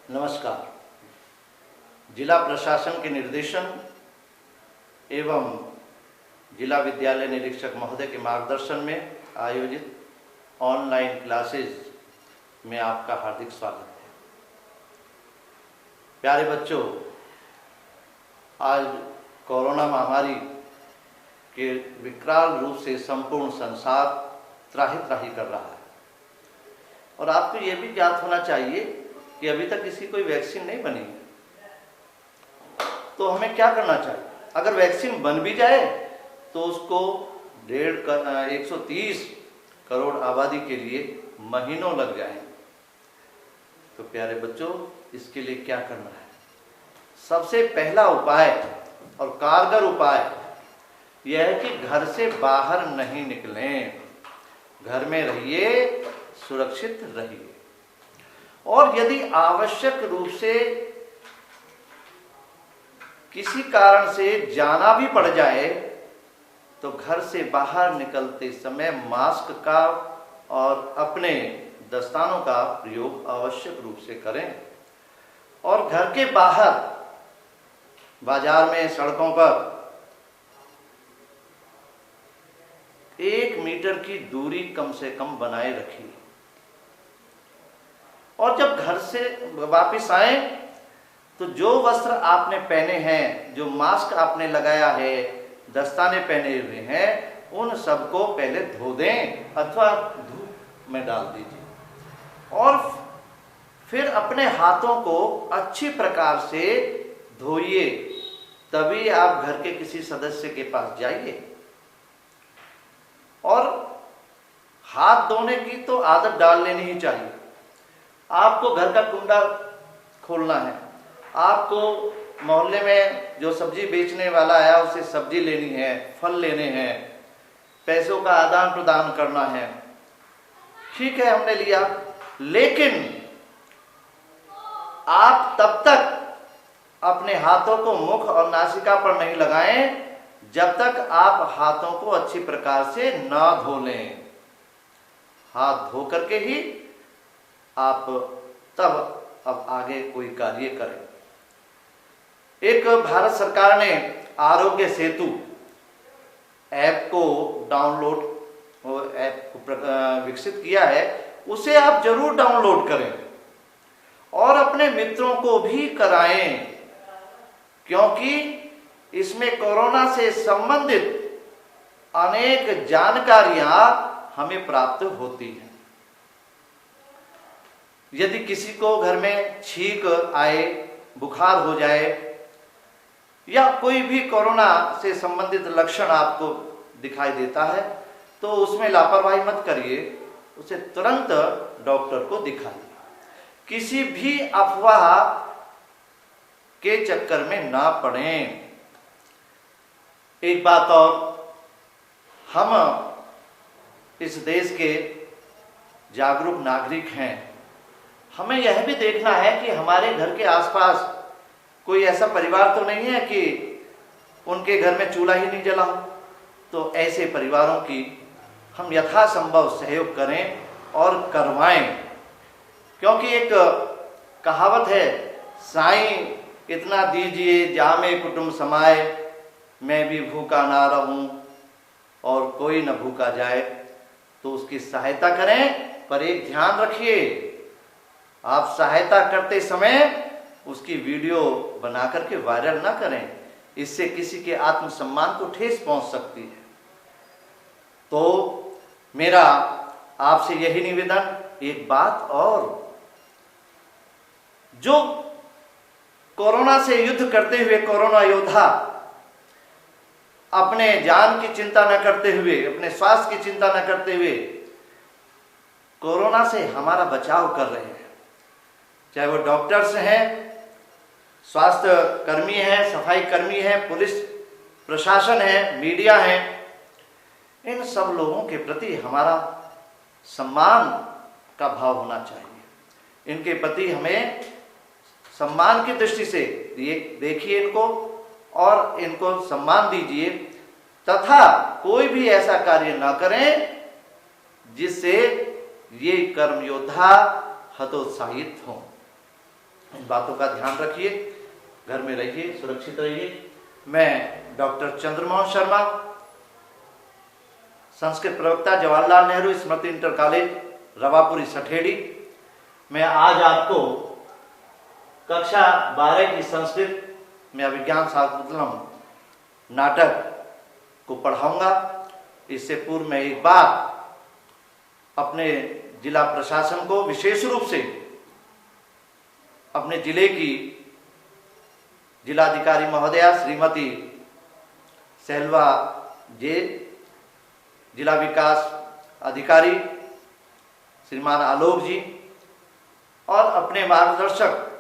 नमस्कार। जिला प्रशासन के निर्देशन एवं जिला विद्यालय निरीक्षक महोदय के मार्गदर्शन में आयोजित ऑनलाइन क्लासेस में आपका हार्दिक स्वागत है। प्यारे बच्चों, आज कोरोना महामारी के विकराल रूप से संपूर्ण संसार त्राहि कर रहा है और आपको ये भी ज्ञात होना चाहिए कि अभी तक इसकी कोई वैक्सीन नहीं बनी है। तो हमें क्या करना चाहिए? अगर वैक्सीन बन भी जाए तो उसको 130 करोड़ आबादी के लिए महीनों लग जाएं। तो प्यारे बच्चों, इसके लिए क्या करना है? सबसे पहला उपाय और कारगर उपाय यह है कि घर से बाहर नहीं निकलें, घर में रहिए, सुरक्षित रहिए। और यदि आवश्यक रूप से किसी कारण से जाना भी पड़ जाए तो घर से बाहर निकलते समय मास्क का और अपने दस्तानों का प्रयोग आवश्यक रूप से करें। और घर के बाहर बाजार में, सड़कों पर 1 मीटर की दूरी कम से कम बनाए रखिए। और जब घर से वापस आए तो जो वस्त्र आपने पहने हैं, जो मास्क आपने लगाया है, दस्ताने पहने हुए हैं, उन सबको पहले धो दें अथवा धूप में डाल दीजिए। और फिर अपने हाथों को अच्छी प्रकार से धोइए, तभी आप घर के किसी सदस्य के पास जाइए। और हाथ धोने की तो आदत डाल लेनी ही चाहिए। आपको घर का कुंडा खोलना है, आपको मोहल्ले में जो सब्जी बेचने वाला आया उसे सब्जी लेनी है, फल लेने हैं, पैसों का आदान प्रदान करना है, ठीक है, हमने लिया। लेकिन आप तब तक अपने हाथों को मुख और नासिका पर नहीं लगाएं जब तक आप हाथों को अच्छी प्रकार से ना धो लें। हाथ धो करके ही आप तब अब आगे कोई कार्य करें। एक भारत सरकार ने आरोग्य सेतु ऐप को विकसित किया है, उसे आप जरूर डाउनलोड करें और अपने मित्रों को भी कराएं, क्योंकि इसमें कोरोना से संबंधित अनेक जानकारियां हमें प्राप्त होती हैं। यदि किसी को घर में छींक आए, बुखार हो जाए या कोई भी कोरोना से संबंधित लक्षण आपको दिखाई देता है तो उसमें लापरवाही मत करिए, उसे तुरंत डॉक्टर को दिखाइए। किसी भी अफवाह के चक्कर में ना पड़ें। एक बात और, हम इस देश के जागरूक नागरिक हैं। हमें यह भी देखना है कि हमारे घर के आसपास कोई ऐसा परिवार तो नहीं है कि उनके घर में चूल्हा ही नहीं जला हो। तो ऐसे परिवारों की हम यथासंभव सहयोग करें और करवाएं, क्योंकि एक कहावत है, साईं इतना दीजिए जामे कुटुंब समाए, मैं भी भूखा ना रहूं और कोई न भूखा जाए। तो उसकी सहायता करें, पर एक ध्यान रखिए, आप सहायता करते समय उसकी वीडियो बना करके वायरल ना करें, इससे किसी के आत्मसम्मान को ठेस पहुंच सकती है। तो मेरा आपसे यही निवेदन। एक बात और, जो कोरोना से युद्ध करते हुए कोरोना योद्धा अपने जान की चिंता न करते हुए, अपने स्वास्थ्य की चिंता न करते हुए कोरोना से हमारा बचाव कर रहे हैं, चाहे वो डॉक्टर्स हैं, स्वास्थ्य कर्मी हैं, सफाई कर्मी हैं, पुलिस प्रशासन है, मीडिया है, इन सब लोगों के प्रति हमारा सम्मान का भाव होना चाहिए। इनके प्रति हमें सम्मान की दृष्टि से देखिए इनको और इनको सम्मान दीजिए, तथा कोई भी ऐसा कार्य ना करें जिससे ये कर्म योद्धा हतोत्साहित हों। इन बातों का ध्यान रखिए, घर में रहिए, सुरक्षित रहिए। मैं डॉक्टर चंद्रमोहन शर्मा, संस्कृत प्रवक्ता, जवाहरलाल नेहरू स्मृति इंटर कॉलेज, रवापुरी सठेड़ी। मैं आज आपको कक्षा 12 की संस्कृत में अभिज्ञान शाकुंतलम नाटक को पढ़ाऊंगा। इससे पूर्व मैं एक बार अपने जिला प्रशासन को, विशेष रूप से अपने जिले की जिलाधिकारी महोदया श्रीमती सेल्वा जे, जिला विकास अधिकारी श्रीमान आलोक जी और अपने मार्गदर्शक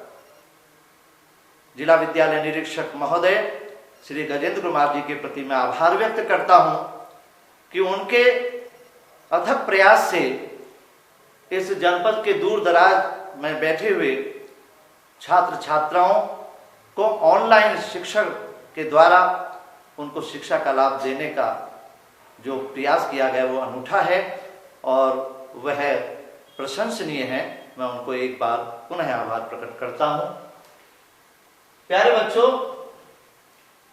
जिला विद्यालय निरीक्षक महोदय श्री गजेंद्र कुमार जी के प्रति मैं आभार व्यक्त करता हूं कि उनके अथक प्रयास से इस जनपद के दूर दराज में बैठे हुए छात्र छात्राओं को ऑनलाइन शिक्षक के द्वारा उनको शिक्षा का लाभ देने का जो प्रयास किया गया वो अनूठा है और वह प्रशंसनीय है। मैं उनको एक बार पुनः आभार प्रकट करता हूं। प्यारे बच्चों,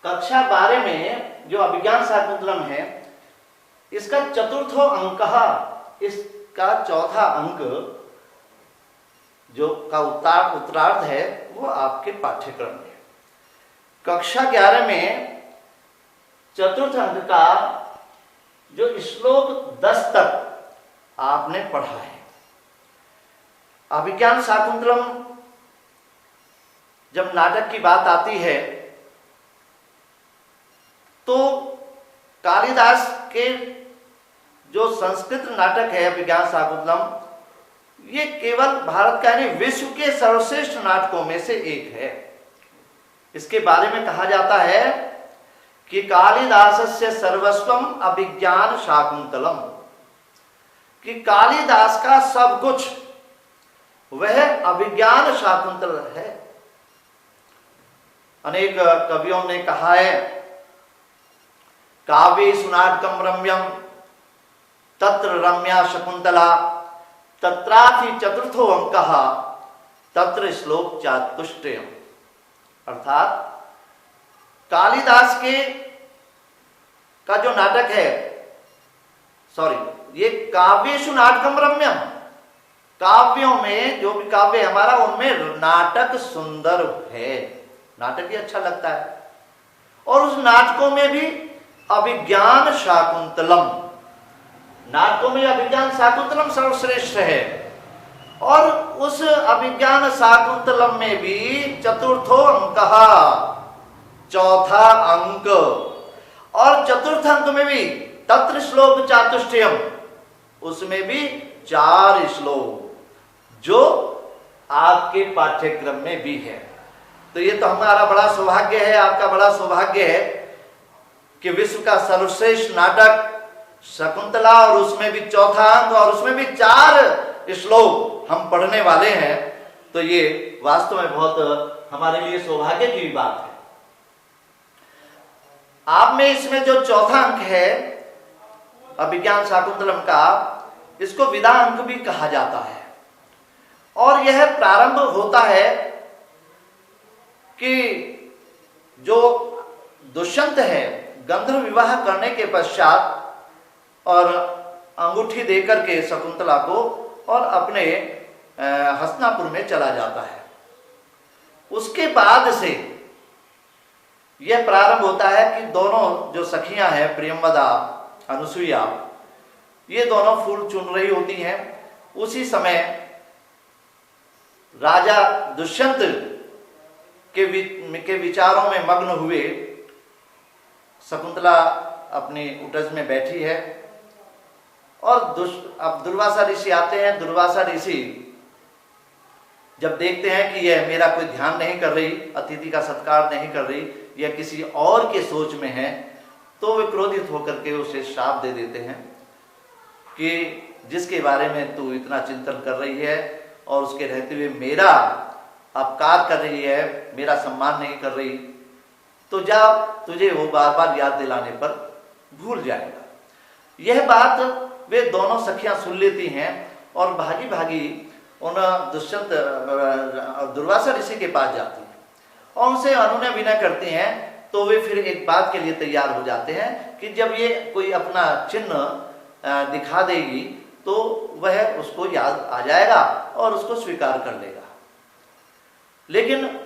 कक्षा 12 में जो अभिज्ञान शाकुंतलम है, इसका चतुर्थो अंक, इसका चौथा अंक जो का उत्तरार्ध है वो आपके पाठ्यक्रम में। कक्षा 11 में चतुर्थ अंक का जो श्लोक 10 तक आपने पढ़ा है। अभिज्ञान शाकुंतलम जब नाटक की बात आती है तो कालिदास के जो संस्कृत नाटक है अभिज्ञान शाकुंतलम, ये केवल भारत का नहीं विश्व के सर्वश्रेष्ठ नाटकों में से एक है। इसके बारे में कहा जाता है कि कालिदासस्य सर्वस्वम अभिज्ञान शाकुंतलम, कि कालिदास का सब कुछ वह अभिज्ञान शाकुंतल है। अनेक कवियों ने कहा है, काव्येषु नाटकम रम्यम तत्र रम्या शकुंतला तत्रापि चतुर्थो अंकः तत्र श्लोक चातुष्टयम्। अर्थात कालिदास के का जो नाटक है, ये काव्येषु नाटकम रम्यम, काव्यों में जो भी काव्य हमारा उनमें नाटक सुंदर है, नाटक भी अच्छा लगता है। और उस नाटकों में भी अभिज्ञान शाकुंतलम, नाटकों में अभिज्ञान शाकुंतलम सर्वश्रेष्ठ है। और उस अभिज्ञान शाकुंतलम में भी चतुर्थो अंकः, चौथा अंक, और चतुर्थ अंक में भी तत्र श्लोक चातुष्टयम्, उसमें भी 4 श्लोक जो आपके पाठ्यक्रम में भी है। तो ये तो हमारा बड़ा सौभाग्य है, आपका बड़ा सौभाग्य है कि विश्व का सर्वश्रेष्ठ नाटक शकुंतला और उसमें भी चौथा अंक और उसमें भी 4 श्लोक हम पढ़ने वाले हैं। तो ये वास्तव में बहुत हमारे लिए सौभाग्य की बात है। आप में इसमें जो चौथा अंक है अभिज्ञान शाकुंतलम का, इसको विदा अंक भी कहा जाता है। और यह प्रारंभ होता है कि जो दुष्यंत है गंधर्व विवाह करने के पश्चात और अंगूठी देकर के शकुंतला को और अपने हस्तिनापुर में चला जाता है। उसके बाद से यह प्रारंभ होता है कि दोनों जो सखियां हैं प्रियंवदा अनुसुईया, ये दोनों फूल चुन रही होती हैं। उसी समय राजा दुष्यंत के विचारों में मग्न हुए शकुंतला अपनी उटज में बैठी है और अब दुर्वासा ऋषि आते हैं। दुर्वासा ऋषि जब देखते हैं कि यह मेरा कोई ध्यान नहीं कर रही, अतिथि का सत्कार नहीं कर रही, यह किसी और के सोच में है, तो वे क्रोधित होकर के उसे श्राप दे देते हैं कि जिसके बारे में तू इतना चिंतन कर रही है और उसके रहते हुए मेरा अपकार कर रही है, मेरा सम्मान नहीं कर रही, तो जा, तुझे वो बार बार याद दिलाने पर भूल जाएगा। यह बात वे दोनों सखियां सुन लेती हैं और भागी भागी उन दुष्यंत दुर्वासा ऋषि के पास जाती है और उनसे अनुनय विनय करती हैं। तो वे फिर एक बात के लिए तैयार हो जाते हैं कि जब ये कोई अपना चिन्ह दिखा देगी तो वह उसको याद आ जाएगा और उसको स्वीकार कर लेगा। लेकिन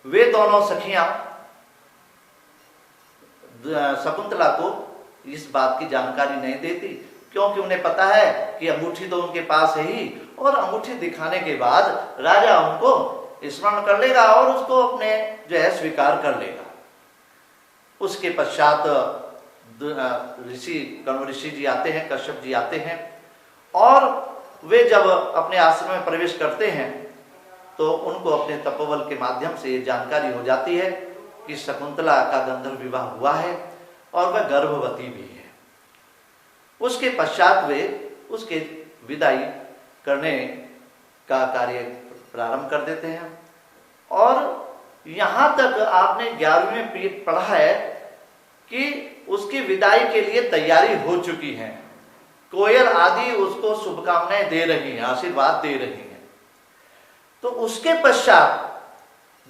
वे दोनों सखियां शकुंतला को इस बात की जानकारी नहीं देती, क्योंकि उन्हें पता है कि अंगूठी तो उनके पास है ही, और अंगूठी दिखाने के बाद राजा उनको स्मरण कर लेगा और उसको अपने जो है स्वीकार कर लेगा। उसके पश्चात कण्व ऋषि जी आते हैं, कश्यप जी आते हैं, और वे जब अपने आश्रम में प्रवेश करते हैं तो उनको अपने तपोबल के माध्यम से ये जानकारी हो जाती है कि शकुंतला का गंधर्व विवाह हुआ है और वह गर्भवती भी है। उसके पश्चात वे उसके विदाई करने का कार्य प्रारंभ कर देते हैं। और यहाँ तक आपने 11वीं में पढ़ा है कि उसकी विदाई के लिए तैयारी हो चुकी है, कोयल आदि उसको शुभकामनाएं दे रही हैं, आशीर्वाद दे रही हैं। तो उसके पश्चात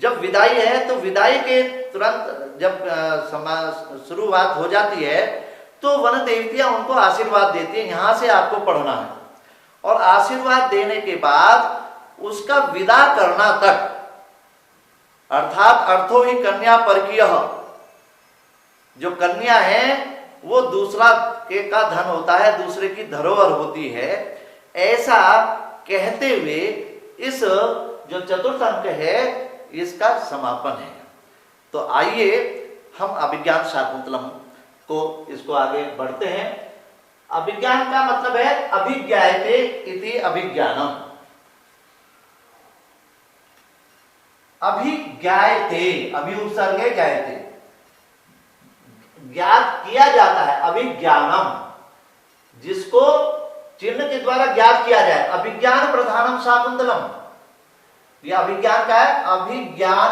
जब विदाई है तो विदाई के तुरंत जब शुरुआत हो जाती है तो वन देवतियां उनको आशीर्वाद देती हैं, यहां से आपको पढ़ना है। और आशीर्वाद देने के बाद उसका विदा करना तक, अर्थात अर्थो ही कन्या परकीय, जो कन्या है वो दूसरा के का धन होता है, दूसरे की धरोहर होती है, ऐसा कहते हुए इस जो चतुर्थ अंक है इसका समापन है। तो आइए हम अभिज्ञान शाकुंतलम को इसको आगे बढ़ते हैं। अभिज्ञान का मतलब है अभिज्ञायते इति अभिज्ञानम। अभिज्ञायते, अभि उपसर्ग है, ज्ञायते, ज्ञात किया जाता है। अभिज्ञानम, जिसको चिन्ह के द्वारा ज्ञात किया जाए। अभिज्ञान प्रधानम शाकुंतलम, यह अभिज्ञान का है। अभिज्ञान,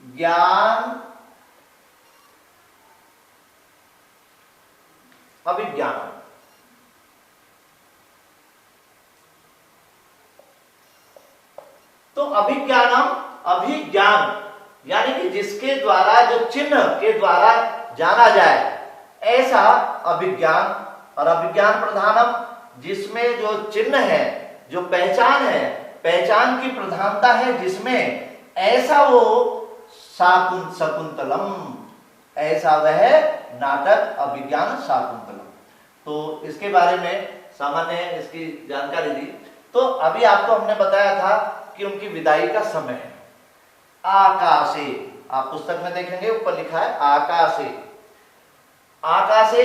ज्ञान, अभिज्ञान। तो अभिज्ञानम, अभिज्ञान यानी कि जिसके द्वारा, जो चिन्ह के द्वारा जाना जाए, ऐसा अभिज्ञान। और अभिज्ञान प्रधानम, जिसमें जो चिन्ह है, जो पहचान है, पहचान की प्रधानता है जिसमें, ऐसा वो शकुंतलम, ऐसा वह नाटक अभिज्ञान शाकुंतलम। तो इसके बारे में सामान्य इसकी जानकारी दी। तो अभी आपको हमने बताया था कि उनकी विदाई का समय है। आकाशे, आप पुस्तक में देखेंगे ऊपर लिखा है आकाशे। आकाशे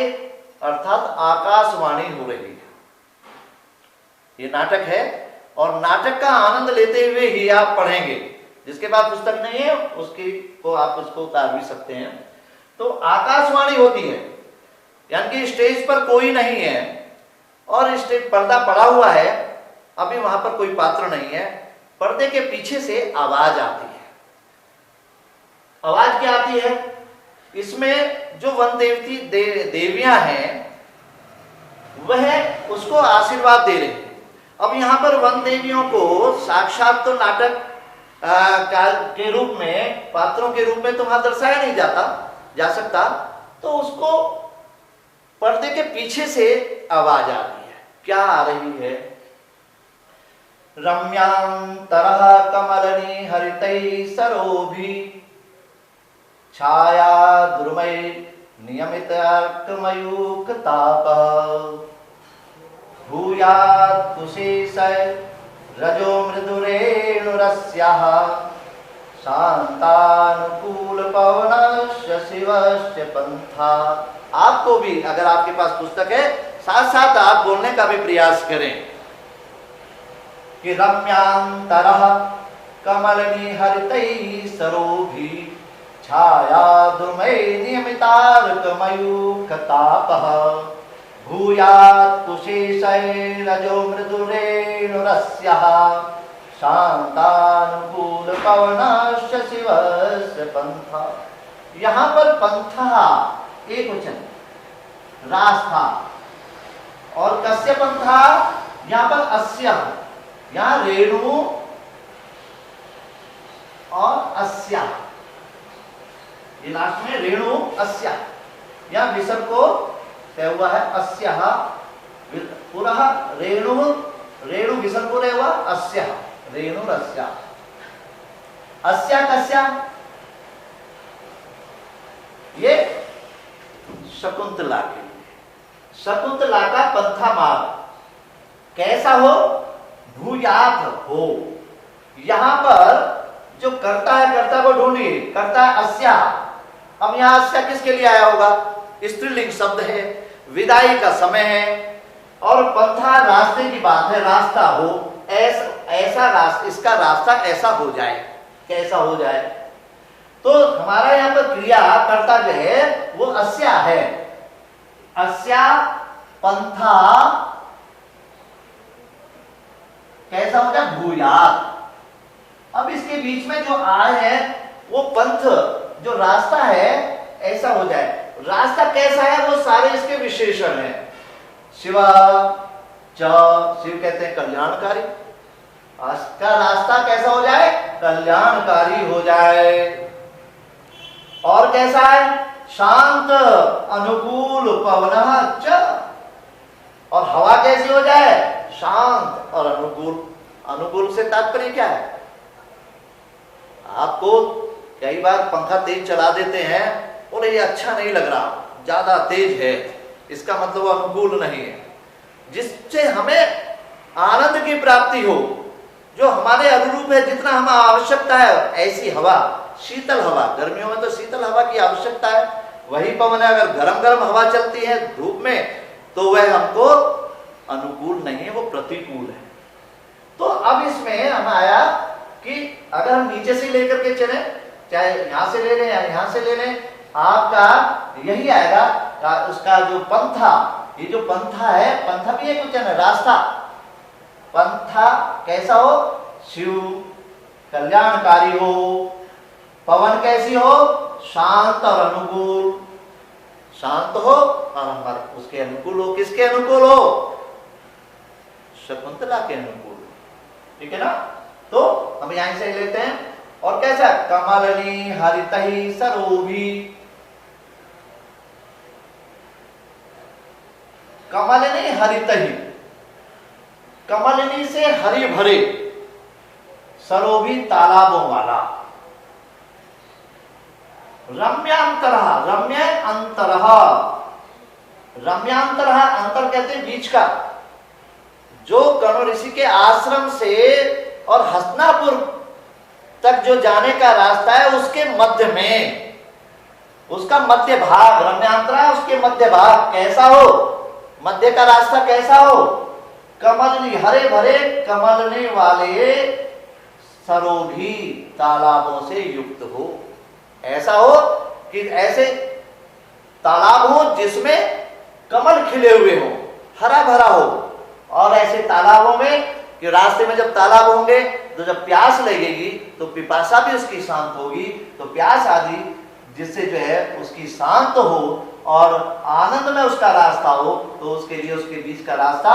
अर्थात आकाशवाणी हो रही है। ये नाटक है और नाटक का आनंद लेते हुए ही आप पढ़ेंगे। जिसके पास पुस्तक नहीं है उसकी को आप उसको उतार भी सकते हैं। तो आकाशवाणी होती है, यानी कि स्टेज पर कोई नहीं है और स्टेज पर्दा पड़ा हुआ है, अभी वहां पर कोई पात्र नहीं है। पर्दे के पीछे से आवाज आती है। आवाज क्या आती है? इसमें जो वन देवती देवियां हैं वह उसको आशीर्वाद दे रही है। अब यहाँ पर वन देवियों को साक्षात तो नाटक काल के रूप में, पात्रों के रूप में तो वहां दर्शाया नहीं जा सकता, तो उसको पर्दे के पीछे से आवाज आ रही है। क्या आ रही है? रम्यांतरः कमलनी हरितै सरोभि छाया द्रुमै नियमित अर्कमयूख तापः भूयात् कुशेशय रजो मृदुरेणुरस्याः शांतानुकूल पवनस्य शिवस्य पंथा। आपको भी, अगर आपके पास पुस्तक है, साथ साथ आप बोलने का भी प्रयास करें कि रम्यांतरः कमलनी हरितैः सरोभि छाया द्रुमै नियमितार्कमयूख तापः भूयात् कुशेशैरजो मृदुरेणुरस्याः शांतानुकूल पवनस्य शिवस्य पंथा। यहाँ पर पंथा एक वचन, रास्ता, और कस्य पंथा? यहां पर अस्या, यहां रेणु और अस्या, ये लास्ट में रेणु अस्या, यहां विसर्ग को तय हुआ है अस्या, पुनः रेणु, रेणु विसर्ग को तय हुआ अस्या, रेणु अस्या, अस्या कस्या, ये शकुंतला के लिए, शकुंतला का पंथा मार्ग कैसा हो, भूयात हो। यहां पर जो करता है, कर्ता को ढूंढिए, करता है अस्या। अब यहां अस्या किसके लिए आया होगा, स्त्रीलिंग शब्द है, विदाई का समय है, और पंथा रास्ते की बात है, रास्ता हो, ऐसा रास्ता, इसका रास्ता ऐसा हो जाए, कैसा हो जाए। तो हमारा यहाँ पर क्रिया कर्ता जो है वो अस्या है, अस्या पंथा कैसा हो जाए, भूयात। अब इसके बीच में जो आय है वो पंथ, जो रास्ता है ऐसा हो जाए। रास्ता कैसा है वो सारे इसके विशेषण है। शिवा च, शिव कहते हैं कल्याणकारी, का रास्ता कैसा हो जाए, कल्याणकारी हो जाए। और कैसा है, शांत अनुकूल पवनः च, और हवा कैसी हो जाए, शांत और अनुकूल। अनुकूल से तात्पर्य क्या है, आपको कई बार पंखा तेज चला देते हैं, बोले ये अच्छा नहीं लग रहा, ज्यादा तेज है, इसका मतलब अनुकूल नहीं है। जिससे हमें आनंद की प्राप्ति हो, जो हमारे अनुरूप है, जितना हमें आवश्यकता है, ऐसी हवा, शीतल हवा, गर्मियों में तो शीतल हवा की आवश्यकता है, वही पवन है। अगर गरम गरम हवा चलती है धूप में तो वह हमको अनुकूल नहीं है, वो प्रतिकूल है। तो अब इसमें हम आया कि अगर हम नीचे से लेकर के चले, चाहे यहां से ले लें या यहां से ले लें, आपका यही आएगा उसका जो पंथा, ये जो पंथा है, पंथा भी एक वचन है, रास्ता। पंथा कैसा हो, शिव कल्याणकारी हो, पवन कैसी हो, शांत और अनुकूल, शांत हो और उसके अनुकूल हो। किसके अनुकूल हो, शकुंतला के अनुकूल, ठीक है ना। तो हम यहां से लेते हैं, और कैसा, कमलनी हरितहि सरोभी, कमलनी हरितहि, कमलनी से हरे भरे, सरोभी तालाबों वाला, रम्यांतरः, रम्य अंतरः, रम्यांतरः, अंतर कहते हैं बीच का, जो गण ऋषि के आश्रम से और हस्तिनापुर तक जो जाने का रास्ता है उसके मध्य में, उसका मध्य भाग, रम्यांतरा उसके मध्य भाग कैसा हो, मध्य का रास्ता कैसा हो, कमलनी हरे भरे कमलनी वाले सरोभी तालाबों से युक्त हो। ऐसा हो कि ऐसे तालाब हो जिसमें कमल खिले हुए हो, हरा भरा हो, और ऐसे तालाबों में कि रास्ते में जब तालाब होंगे तो जब प्यास लगेगी तो पिपासा भी उसकी शांत होगी, तो प्यास आदि जिससे जो है उसकी शांत हो और आनंद में उसका रास्ता हो, तो उसके लिए उसके बीच का रास्ता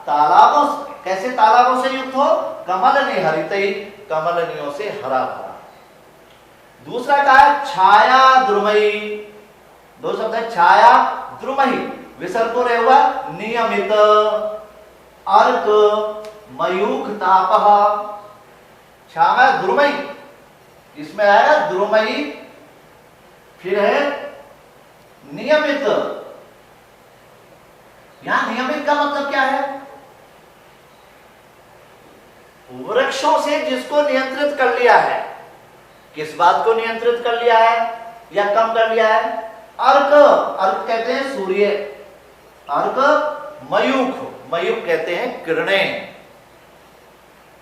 तालाबों, कैसे तालाबों से युक्त हो, कमलनी हरितई, कमलनियों से हरा भरा। दूसरा क्या है, छाया द्रुमयी, दो शब्द है, छाया द्रुमयी, विसर्ग को रह हुआ नियमित, अर्क मयूख तापः, छाया द्रुमयी, इसमें आएगा द्रुमयी, फिर है नियमित। यहां नियमित का मतलब क्या है, वृक्षों से जिसको नियंत्रित कर लिया है। किस बात को नियंत्रित कर लिया है या कम कर लिया है, अर्क, अर्क कहते हैं सूर्य, अर्क मयूख, मयूख कहते हैं किरणें,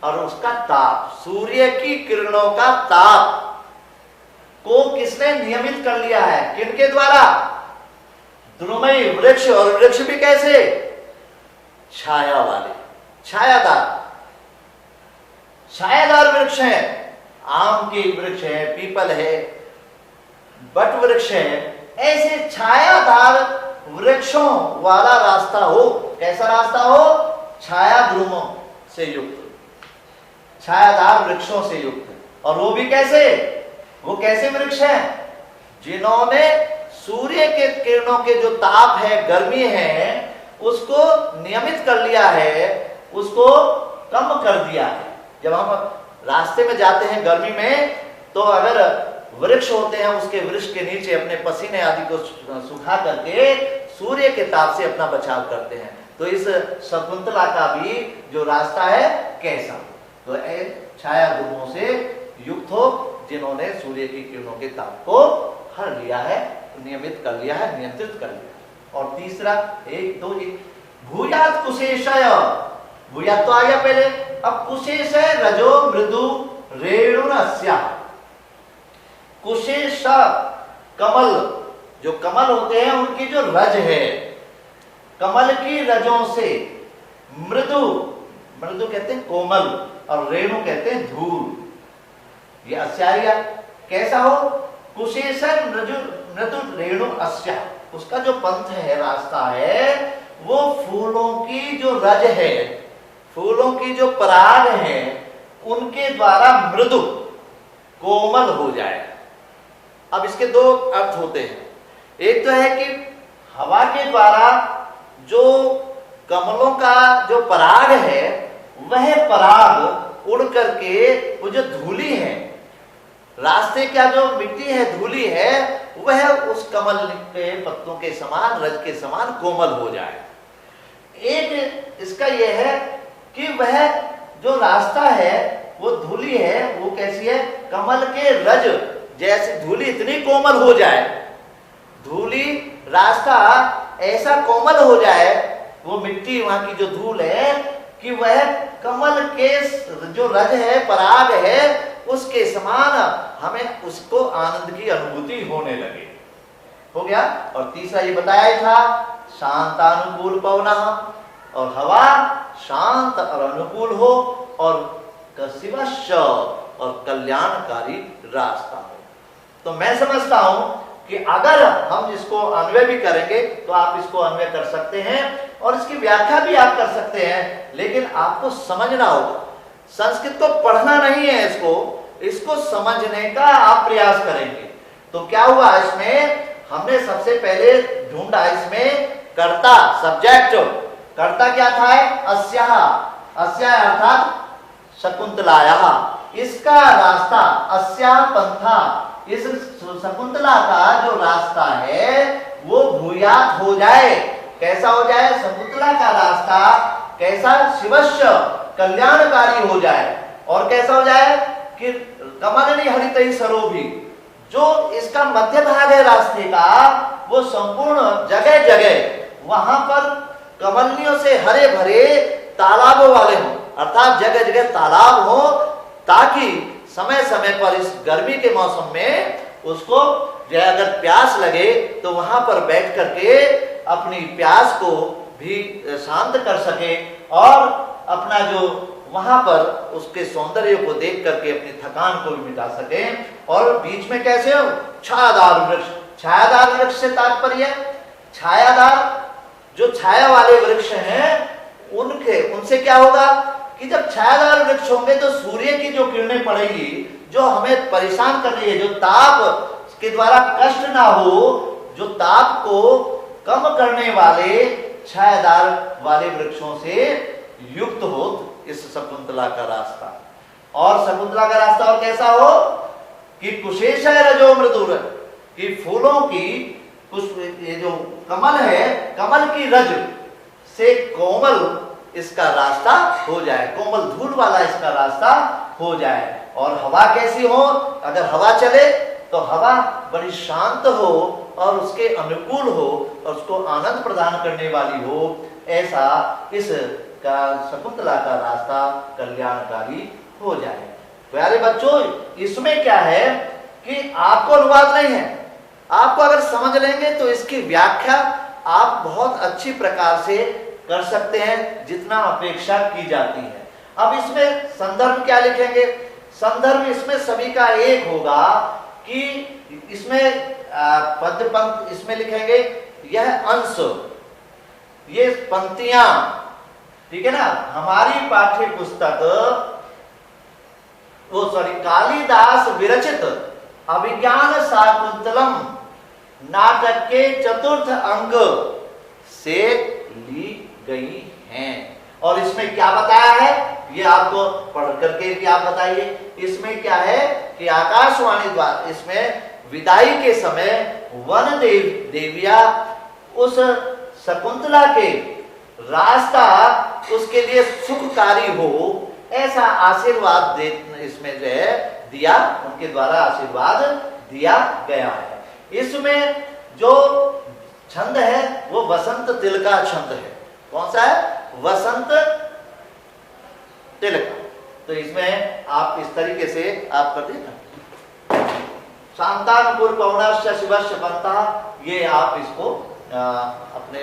और उसका ताप, सूर्य की किरणों का ताप को किसने नियमित कर लिया है, किनके द्वारा, द्रुमयी वृक्ष, और वृक्ष भी कैसे, छाया वाले, छायादार, छायादार वृक्ष है, आम के वृक्ष है, पीपल है, बट वृक्ष है, ऐसे छायादार वृक्षों वाला रास्ता हो। कैसा रास्ता हो, छायाद्रुमों से युक्त, छायादार वृक्षों से युक्त। और वो भी कैसे, वो कैसे वृक्ष हैं? जिन्होंने सूर्य के किरणों के जो ताप है, गर्मी है, उसको नियमित कर लिया है, उसको कम कर दिया है। जब हम रास्ते में जाते हैं गर्मी में, तो अगर वृक्ष होते हैं, उसके वृक्ष के नीचे अपने पसीने आदि को सुखा करके सूर्य के ताप से अपना बचाव करते हैं। तो इस शकुंतला का भी जो रास्ता है कैसा, तो छाया गुणों से युक्त हो, जिन्होंने सूर्य की किरणों के ताप को हर लिया है, नियमित कर लिया है, नियंत्रित कर लिया है। और तीसरा, एक दो भूयात कुशेषय, भूयात तो आ गया पहले, अब कुशेष है रजो मृदु रेणुरस्या। कुशेष कमल, जो कमल होते हैं उनकी जो रज है, कमल की रजों से, मृदु, मृदु कहते हैं कोमल, और रेणु कहते हैं धूल। ये अस्या कैसा हो, कुशेषन मृदु रेणु अस्या, उसका जो पंथ है, रास्ता है, वो फूलों की जो रज है, फूलों की जो पराग है, उनके द्वारा मृदु कोमल हो जाए। अब इसके दो अर्थ होते हैं। एक तो है कि हवा के द्वारा जो कमलों का जो पराग है, वह पराग उड़ करके वो जो धूली है, रास्ते का जो मिट्टी है, धूली है, वह उस कमल के पत्तों के समान, रज के समान कोमल हो जाए। एक इसका यह है कि वह जो रास्ता है, वो धूली है, वो कैसी है, कमल के रज जैसे धूली इतनी कोमल हो जाए, धूली रास्ता ऐसा कोमल हो जाए, वो मिट्टी वहां की जो धूल है, कि वह कमल के जो रज है, पराग है, उसके समान हमें उसको आनंद की अनुभूति होने लगे। हो गया। और तीसरा ये बताया था, शांतानुकूल पवन, और हवा शांत और अनुकूल हो, और शिवश्च, और कल्याणकारी रास्ता हो। तो मैं समझता हूं कि अगर हम इसको अन्वय भी करेंगे, तो आप इसको अन्वय कर सकते हैं और इसकी व्याख्या भी आप कर सकते हैं, लेकिन आपको समझना होगा। संस्कृत को पढ़ना नहीं है, इसको समझने का आप प्रयास करेंगे। तो क्या हुआ, इसमें हमने सबसे पहले ढूंढा, इसमें कर्ता, सब्जेक्ट, कर्ता क्या था, अस्या, अस्या अर्थात शकुंतलाया, इसका रास्ता, अस्या पंथा, इस शकुंतला का जो रास्ता है वो भूयात हो जाए। कैसा हो जाए, शकुंतला का रास्ता कैसा, शिवश्य, कल्याणकारी हो जाए। और कैसा हो जाए कि कमलनी हरित सरोभी, जो इसका मध्य भाग है रास्ते का, वो संपूर्ण जगह जगह वहां पर कमलनियों से हरे भरे तालाबों वाले हों, अर्थात जगह जगह तालाब हो, ताकि समय समय पर इस गर्मी के मौसम में उसको जो है अगर प्यास लगे तो वहां पर बैठ करके अपनी प्यास को भी शांत कर सके, और अपना जो वहां पर उसके सौंदर्य को देख करके अपनी थकान को भी मिटा सके। और बीच में कैसे हो, छायादार वृक्ष, छायादार वृक्ष से तात्पर्य, छायादार जो छाया वाले वृक्ष हैं, उनसे क्या होगा कि जब छायादार वृक्ष होंगे तो सूर्य की जो किरणें पड़ेगी, जो हमें परेशान कर रही है, जो ताप के द्वारा कष्ट ना हो, जो ताप को कम करने वाले छायादार वाले वृक्षों से युक्त हो इस शकुंतला का रास्ता। और शकुंतला का रास्ता और कैसा हो कि कुशेष है रजो मृदुर, कि फूलों की ये जो कमल है, कमल की रज से कोमल इसका रास्ता हो जाए, कोमल धूल वाला इसका रास्ता हो जाए। और हवा कैसी हो, अगर हवा चले तो हवा बड़ी शांत हो और उसके अनुकूल हो और उसको आनंद प्रदान करने वाली हो, ऐसा इस का शकुंतला का रास्ता कल्याणकारी हो जाए। प्यारे बच्चों, इसमें क्या है कि आपको अनुवाद नहीं है, आपको अगर समझ लेंगे तो इसकी व्याख्या आप बहुत अच्छी प्रकार से कर सकते हैं, जितना अपेक्षा की जाती है। अब इसमें संदर्भ क्या लिखेंगे, संदर्भ इसमें सभी का एक होगा कि इसमें पद्य पंक्ति इसमें लिखेंगे, यह अंश, ये पंक्तियां, ठीक है ना। हमारी पाठ्य पुस्तक कालिदास विरचित अभिज्ञान शाकुंतलम नाटक के चतुर्थ अंक से ली गई हैं। और इसमें क्या बताया है ये आपको पढ़ करके भी आप बताइए। इसमें क्या है कि आकाशवाणी द्वारा इसमें विदाई के समय वन देविया उस शकुंतला के रास्ता उसके लिए सुखकारी हो ऐसा आशीर्वाद इसमें जो है दिया, उनके द्वारा आशीर्वाद दिया गया है। इसमें जो छंद है वो वसंत तिल का छंद है। कौन सा है? वसंत तिल का। तो इसमें आप इस तरीके से आप कर देना शांतानुपुर पौर्णस्य शिवस्य बनता, ये आप इसको अपने